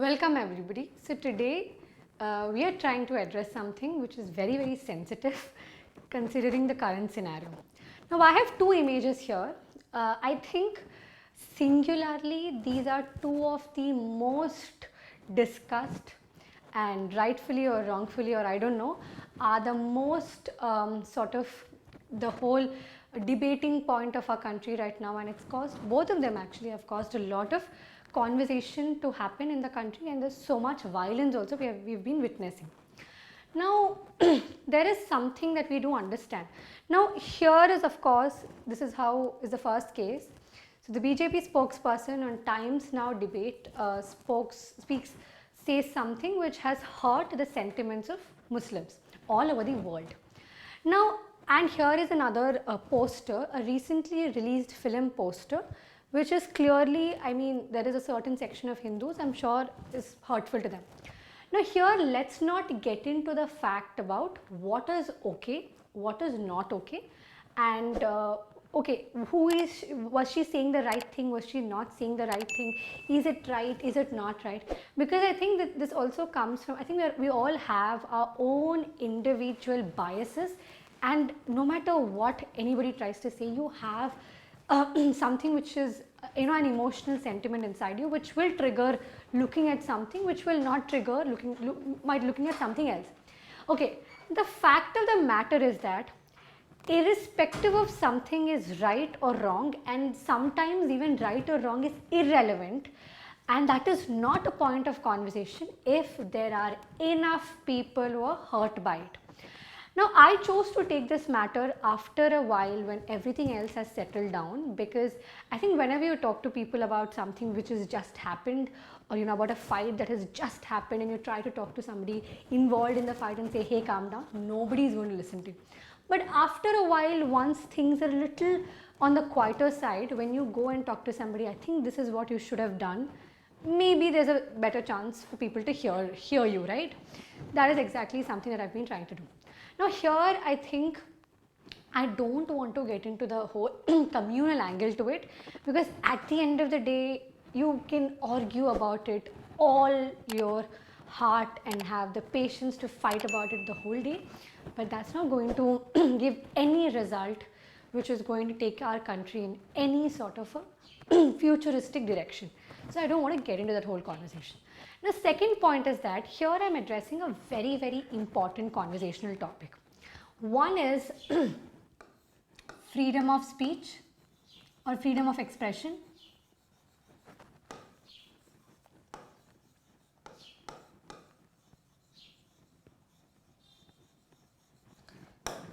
Welcome everybody. So today we are trying to address something which is very sensitive considering the current scenario. Now I have two images here. I think singularly these are two of the most discussed and rightfully or wrongfully, or I don't know, are the most sort of the whole debating point of our country right now, and it's caused, both of them actually have caused a lot of conversation to happen in the country, and there's so much violence also we've been witnessing. Now there is something that we do understand. Now here is, of course, this is how is the first case. So the BJP spokesperson on Times Now debate says something which has hurt the sentiments of Muslims all over the world. Now, and here is another poster, a recently released film poster, which is clearly, I mean, there is a certain section of Hindus, I'm sure, is hurtful to them. Now here, let's not get into the fact about what is okay, what is not okay, and okay, was she saying the right thing, was she not saying the right thing, is it right, is it not right? Because I think that this also comes from, I think we all have our own individual biases, and no matter what anybody tries to say, you have something which is, you know, an emotional sentiment inside you which will trigger looking at something, which will not trigger looking at something else. Okay, the fact of the matter is that irrespective of something is right or wrong, and sometimes even right or wrong is irrelevant, and that is not a point of conversation if there are enough people who are hurt by it. Now I chose to take this matter after a while when everything else has settled down, because I think whenever you talk to people about something which has just happened, or you know, about a fight that has just happened, and you try to talk to somebody involved in the fight and say, hey, calm down, nobody is going to listen to you. But after a while, once things are a little on the quieter side, when you go and talk to somebody, I think this is what you should have done, maybe there's a better chance for people to hear you, right? That is exactly something that I've been trying to do. Now here, I think I don't want to get into the whole communal angle to it, because at the end of the day, you can argue about it all your heart and have the patience to fight about it the whole day, but that's not going to give any result which is going to take our country in any sort of a futuristic direction. So I don't want to get into that whole conversation. The second point is that here I'm addressing a very important conversational topic. One is freedom of speech or freedom of expression.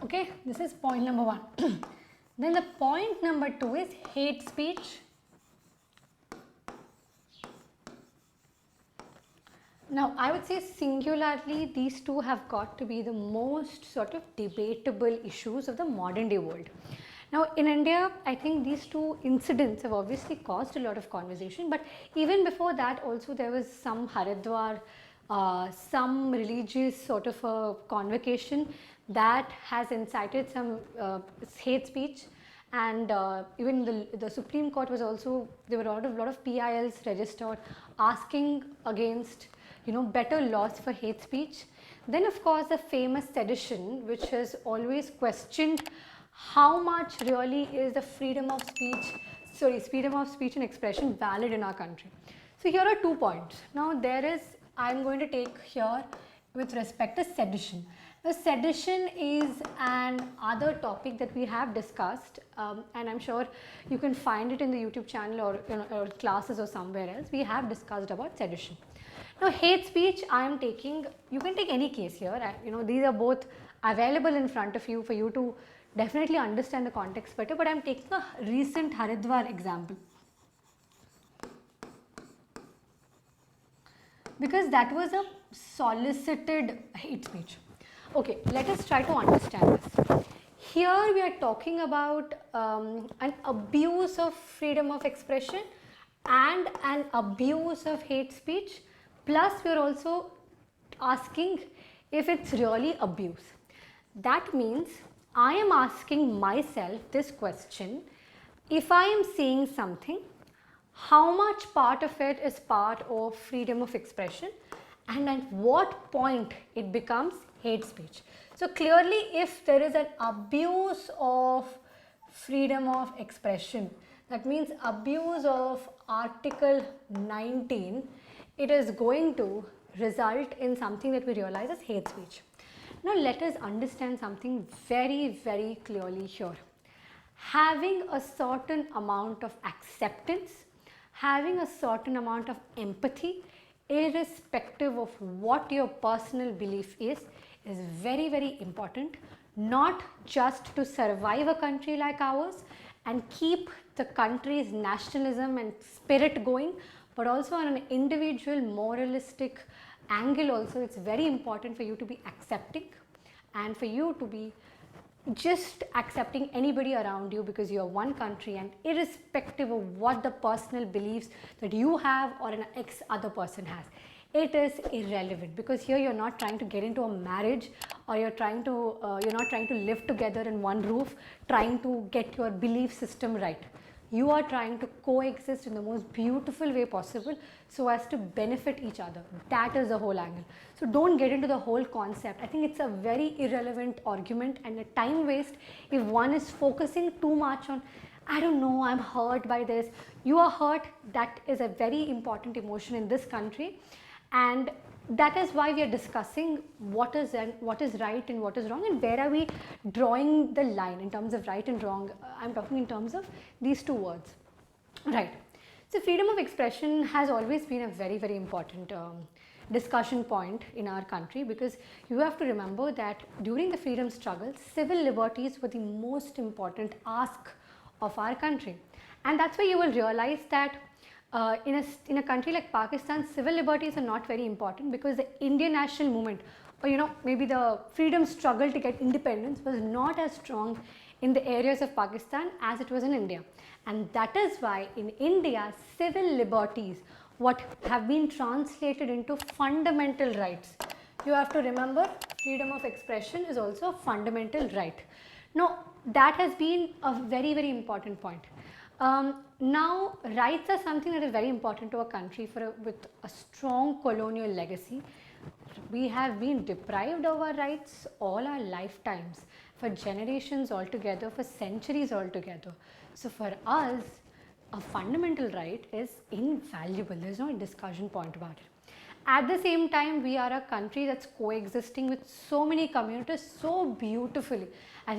Okay, this is point number one. Then the point number two is hate speech. Now I would say singularly these two have got to be the most sort of debatable issues of the modern day world. Now in India, I think these two incidents have obviously caused a lot of conversation, but even before that also there was some Haridwar, some religious sort of a convocation that has incited some hate speech, and even the Supreme Court was also, there were a lot of PILs registered asking against, you know, better laws for hate speech. Then of course the famous sedition, which has always questioned how much really is the freedom of speech and expression valid in our country. So here are 2 points. Now there is, I am going to take here with respect to sedition. Now sedition is an other topic that we have discussed, and I'm sure you can find it in the YouTube channel or, you know, or classes or somewhere else. We have discussed about sedition. Now hate speech, I am taking, you can take any case here, you know, these are both available in front of you for you to definitely understand the context better, but I am taking a recent Haridwar example, because that was a solicited hate speech. Okay, let us try to understand this. Here we are talking about an abuse of freedom of expression and an abuse of hate speech, plus we are also asking if it's really abuse. That means I am asking myself this question: if I am saying something, how much part of it is part of freedom of expression, and at what point it becomes hate speech. So clearly, if there is an abuse of freedom of expression, that means abuse of Article 19, it is going to result in something that we realize as hate speech. Now let us understand something very, very clearly here. Having a certain amount of acceptance, having a certain amount of empathy, irrespective of what your personal belief is very, very important, not just to survive a country like ours and keep the country's nationalism and spirit going, but also on an individual moralistic angle also. It's very important for you to be accepting and for you to be just accepting anybody around you, because you are one country, and irrespective of what the personal beliefs that you have or an ex other person has, it is irrelevant, because here you're not trying to get into a marriage, or you're not trying to live together in one roof trying to get your belief system right. You are trying to coexist in the most beautiful way possible so as to benefit each other. That is the whole angle. So don't get into the whole concept. I think it's a very irrelevant argument and a time waste if one is focusing too much on, I don't know, I'm hurt by this. You are hurt. That is a very important emotion in this country, and that is why we are discussing what is right and what is wrong, and where are we drawing the line in terms of right and wrong. I'm talking in terms of these two words, right? So freedom of expression has always been a very, very important discussion point in our country, because you have to remember that during the freedom struggle, civil liberties were the most important ask of our country, and that's why you will realize that in a country like Pakistan, civil liberties are not very important, because the Indian national movement, or maybe the freedom struggle to get independence, was not as strong in the areas of Pakistan as it was in India. And that is why in India, civil liberties, what have been translated into fundamental rights. You have to remember, freedom of expression is also a fundamental right. Now that has been a very, very important point. Now rights are something that is very important to a country with a strong colonial legacy. We have been deprived of our rights all our lifetimes, for generations altogether, for centuries altogether. So for us, a fundamental right is invaluable. There's no discussion point about it. At the same time, we are a country that's coexisting with so many communities so beautifully. I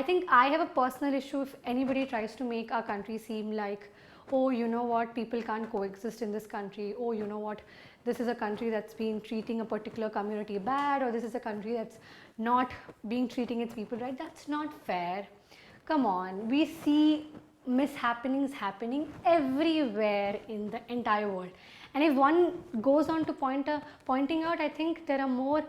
think I have a personal issue if anybody tries to make our country seem like, oh, you know what, people can't coexist in this country. Oh, you know what, this is a country that's been treating a particular community bad, or this is a country that's not being treating its people right. That's not fair. Come on, we see mishappenings happening everywhere in the entire world. And if one goes on to pointing out, I think there are more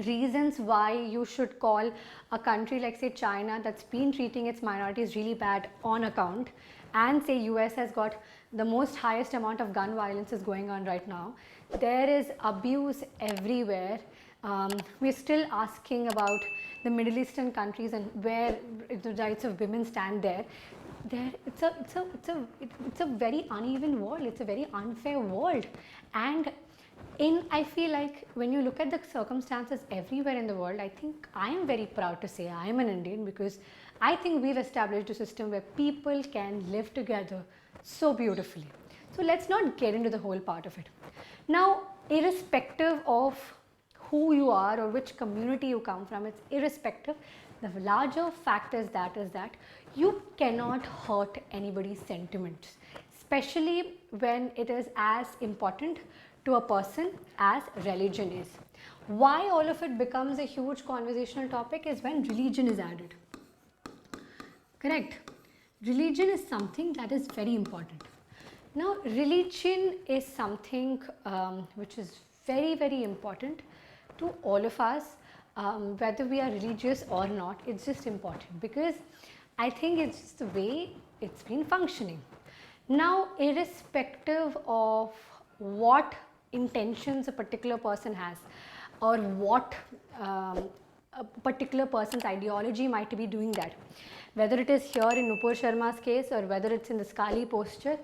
reasons why you should call a country like, say, China, that's been treating its minorities really bad on account, and say US has got the most highest amount of gun violence is going on right now. There is abuse everywhere. We're still asking about the Middle Eastern countries and where the rights of women stand there. It's a very uneven world. It's a very unfair world. And I feel like when you look at the circumstances everywhere in the world, I think I am very proud to say I am an Indian, because I think we've established a system where people can live together so beautifully. So let's not get into the whole part of it. Now, irrespective of who you are or which community you come from, it's irrespective. The larger fact is that you cannot hurt anybody's sentiments, especially when it is as important to a person as religion is. Why all of it becomes a huge conversational topic is when religion is added. Correct? Religion is something that is very important. Now, religion is something which is very, very important to all of us, whether we are religious or not. It's just important, because I think it's just the way it's been functioning. Now, irrespective of what intentions a particular person has, or what a particular person's ideology might be doing that. Whether it is here in Nupur Sharma's case or whether it's in the Skali posture,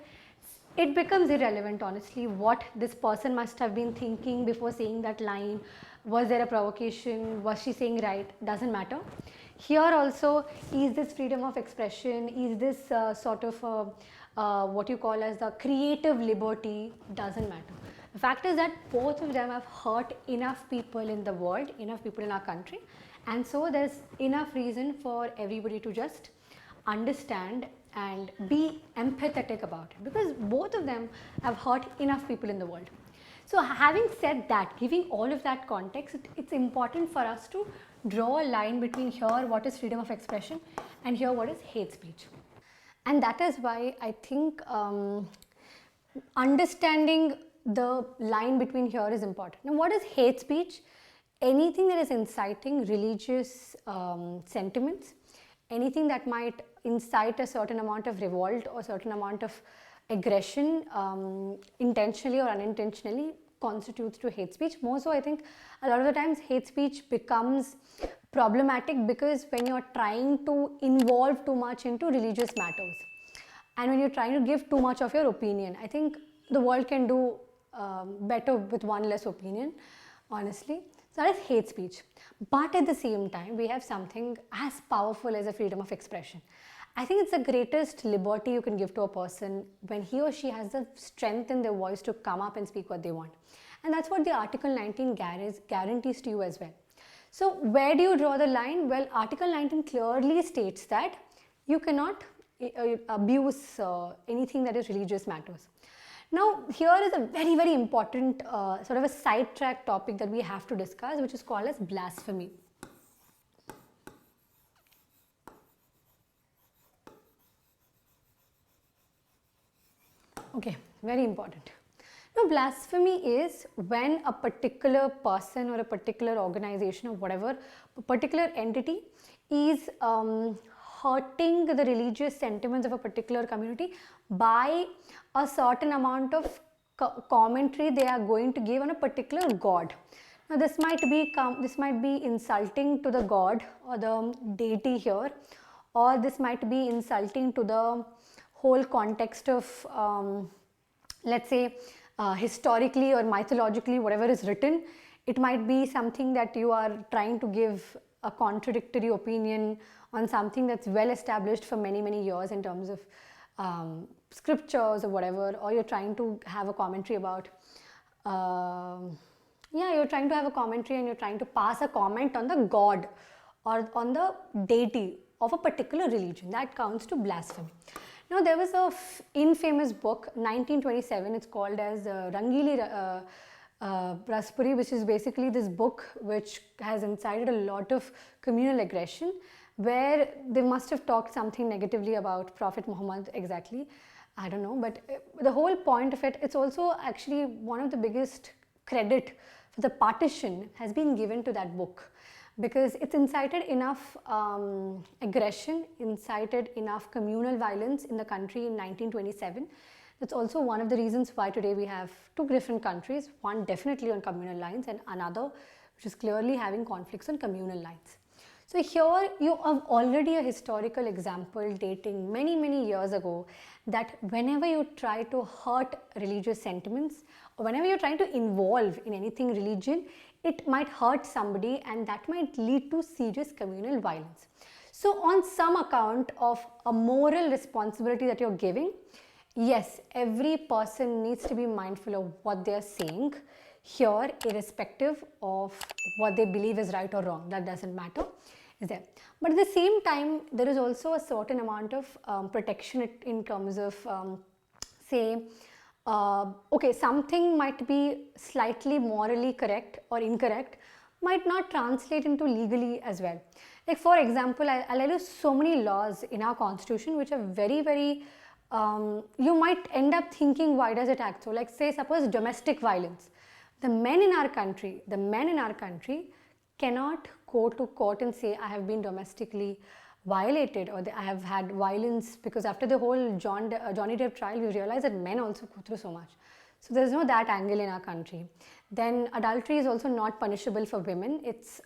it becomes irrelevant, honestly, what this person must have been thinking before saying that line. Was there a provocation? Was she saying right? Doesn't matter. Here also, is this freedom of expression? Is this sort of what you call as the creative liberty? Doesn't matter. The fact is that both of them have hurt enough people in the world, enough people in our country, and so there's enough reason for everybody to just understand and be empathetic about it, because both of them have hurt enough people in the world. So having said that, giving all of that context, it's important for us to draw a line between here what is freedom of expression and here what is hate speech. And that is why I think understanding the line between here is important. Now, what is hate speech? Anything that is inciting religious sentiments, anything that might incite a certain amount of revolt or certain amount of aggression, intentionally or unintentionally, constitutes to hate speech. More so, I think a lot of the times hate speech becomes problematic because when you're trying to involve too much into religious matters and when you're trying to give too much of your opinion. I think the world can do better with one less opinion, honestly. So that is hate speech. But at the same time, we have something as powerful as a freedom of expression. I think it's the greatest liberty you can give to a person when he or she has the strength in their voice to come up and speak what they want. And that's what the Article 19 guarantees to you as well. So where do you draw the line? Well, Article 19 clearly states that you cannot abuse anything that is religious matters. Now, here is a very, very important sort of a sidetrack topic that we have to discuss, which is called as blasphemy. Okay, very important. Now, blasphemy is when a particular person or a particular organization or whatever, a particular entity is hurting the religious sentiments of a particular community by a certain amount of commentary they are going to give on a particular god. Now, this might be insulting to the god or the deity here, or this might be insulting to the whole context of let's say historically or mythologically, whatever is written. It might be something that you are trying to give a contradictory opinion on something that's well established for many, many years in terms of scriptures or whatever, or you're trying to have a commentary about you're trying to have a commentary and you're trying to pass a comment on the god or on the deity of a particular religion. That counts to blasphemy. Now, there was a infamous book, 1927, it's called as Rangili Raspuri, which is basically this book which has incited a lot of communal aggression, where they must have talked something negatively about Prophet Muhammad exactly. I don't know, but the whole point of it, it's also actually one of the biggest credit for the partition has been given to that book, because it's incited enough aggression, incited enough communal violence in the country in 1927. That's also one of the reasons why today we have two different countries, one definitely on communal lines and another which is clearly having conflicts on communal lines. So here you have already a historical example dating many, many years ago that whenever you try to hurt religious sentiments or whenever you're trying to involve in anything religion, it might hurt somebody and that might lead to serious communal violence. So on some account of a moral responsibility that you're giving, yes, every person needs to be mindful of what they're saying here, irrespective of what they believe is right or wrong. That doesn't matter, is there. But at the same time, there is also a certain amount of protection in terms of say, okay, something might be slightly morally correct or incorrect, might not translate into legally as well. Like for example, I'll tell you so many laws in our constitution which are very, very, you might end up thinking, why does it act so? Like say, suppose domestic violence. The men in our country cannot go to court and say, I have been domestically violated or I have had violence, because after the whole Johnny Depp trial, we realized that men also go through so much. So there is no that angle in our country. Then adultery is also not punishable for women. It's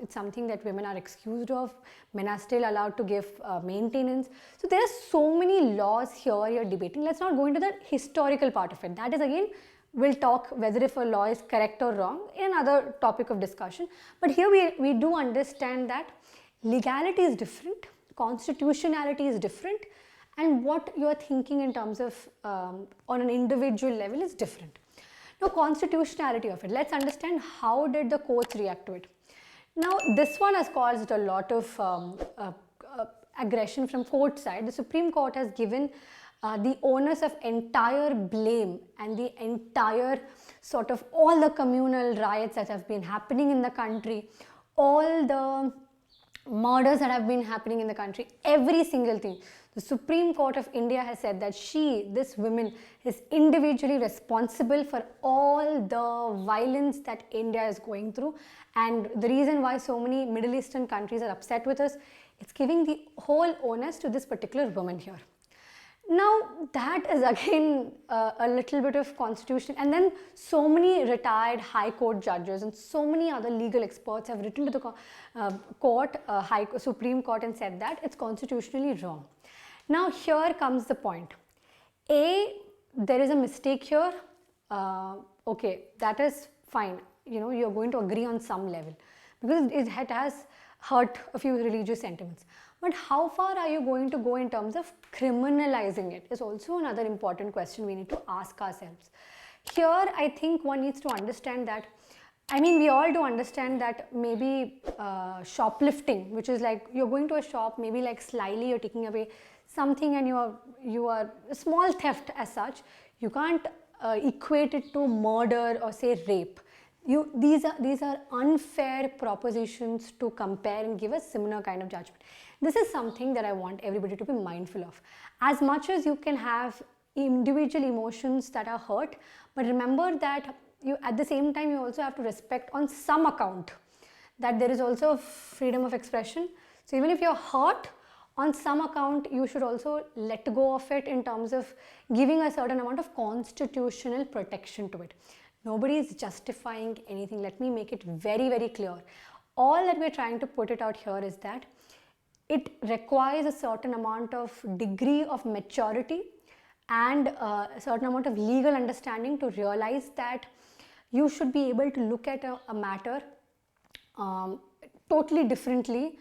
something that women are excused of. Men are still allowed to give maintenance. So there are so many laws here you're debating. Let's not go into the historical part of it. That is again, we'll talk whether if a law is correct or wrong in another topic of discussion. But here we do understand that legality is different, constitutionality is different, and what you are thinking in terms of on an individual level is different. Now, constitutionality of it. Let's understand how did the courts react to it. Now, this one has caused a lot of aggression from court side. The Supreme Court has given the onus of entire blame and the entire sort of all the communal riots that have been happening in the country, all the murders that have been happening in the country, every single thing. The Supreme Court of India has said that this woman, is individually responsible for all the violence that India is going through. And the reason why so many Middle Eastern countries are upset with us, it's giving the whole onus to this particular woman here. Now, that is again a little bit of constitution, and then so many retired high court judges and so many other legal experts have written to the Supreme Court and said that it's constitutionally wrong. Now, here comes the point. A, there is a mistake here. Okay, that is fine. You're going to agree on some level because it has hurt a few religious sentiments. But how far are you going to go in terms of criminalizing it is also another important question we need to ask ourselves. Here, I think one needs to understand that, we all do understand that maybe shoplifting, which is like you're going to a shop, maybe like slyly you're taking away something and you are a small theft as such. You can't equate it to murder or say rape. These are unfair propositions to compare and give a similar kind of judgment. This is something that I want everybody to be mindful of. As much as you can have individual emotions that are hurt, but remember that at the same time you also have to respect on some account that there is also freedom of expression. So even if you're hurt, on some account you should also let go of it in terms of giving a certain amount of constitutional protection to it. Nobody is justifying anything. Let me make it very, very clear. All that we're trying to put it out here is that it requires a certain amount of degree of maturity and a certain amount of legal understanding to realize that you should be able to look at a matter totally differently,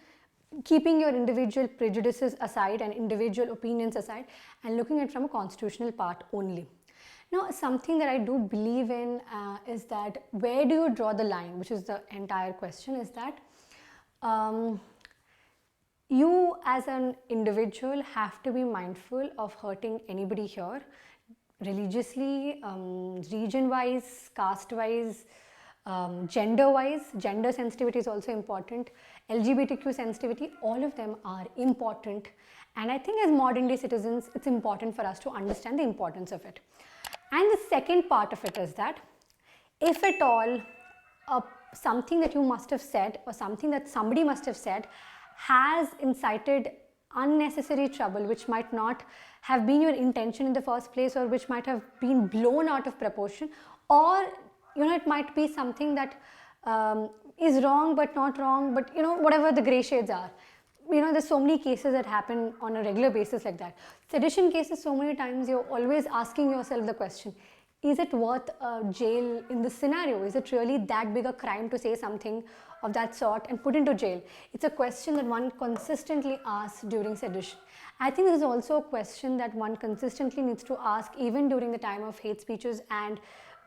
keeping your individual prejudices aside and individual opinions aside and looking at it from a constitutional part only. Now, something that I do believe in is that where do you draw the line, which is the entire question, is that you as an individual have to be mindful of hurting anybody here, religiously, region-wise, caste-wise, gender-wise. Gender sensitivity is also important. LGBTQ sensitivity, all of them are important. And I think as modern day citizens, it's important for us to understand the importance of it. And the second part of it is that if at all something that you must have said or something that somebody must have said has incited unnecessary trouble, which might not have been your intention in the first place, or which might have been blown out of proportion, or it might be something that is wrong but not wrong, but whatever the gray shades are. There's so many cases that happen on a regular basis like that. Sedition cases, so many times you're always asking yourself the question, is it worth jail in this scenario? Is it really that big a crime to say something of that sort and put into jail? It's a question that one consistently asks during sedition. I think this is also a question that one consistently needs to ask even during the time of hate speeches and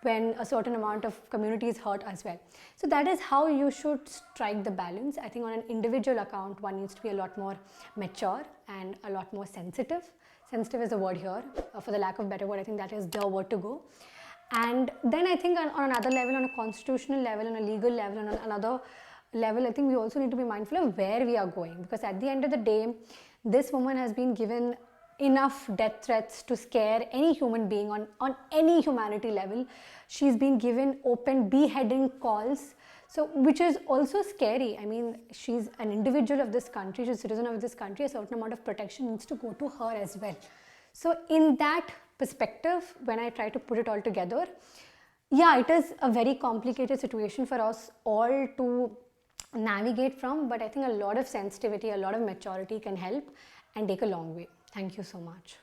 when a certain amount of community is hurt as well. So that is how you should strike the balance. I think on an individual account, one needs to be a lot more mature and a lot more sensitive. Sensitive is the word here. For the lack of a better word, I think that is the word to go. And then I think on another level, on a constitutional level, on a legal level, on another level, I think we also need to be mindful of where we are going. Because at the end of the day, this woman has been given enough death threats to scare any human being on any humanity level. She's been given open beheading calls, so which is also scary. She's an individual of this country, she's a citizen of this country. A certain amount of protection needs to go to her as well. So in that perspective, when I try to put it all together, Yeah, it is a very complicated situation for us all to navigate from, but I think a lot of sensitivity, a lot of maturity can help and take a long way. Thank you so much.